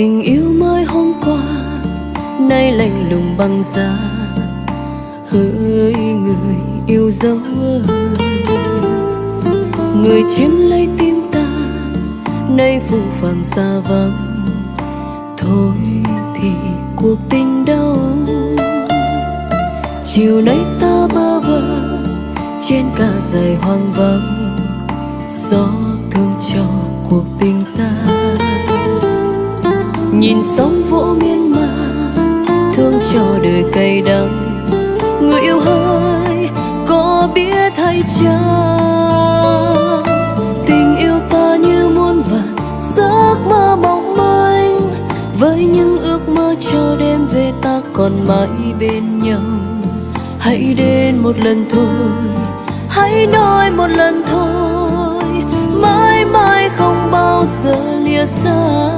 Tình yêu mới hôm qua nay lạnh lùng băng giá, hỡi người yêu dấu ơi, người chiếm lấy tim ta nay phũ phàng xa vắng. Thôi thì cuộc tình đâu, chiều nay ta bơ vơ trên cả dải hoang vắng, gió thương cho cuộc tình ta. Nhìn sóng vỗ miên man thương cho đời cay đắng, người yêu hỡi có biết hay chăng, tình yêu ta như muôn vàn giấc mơ mong manh, với những ước mơ cho đêm về ta còn mãi bên nhau. Hãy đến một lần thôi, hãy nói một lần thôi, mãi mãi không bao giờ lìa xa.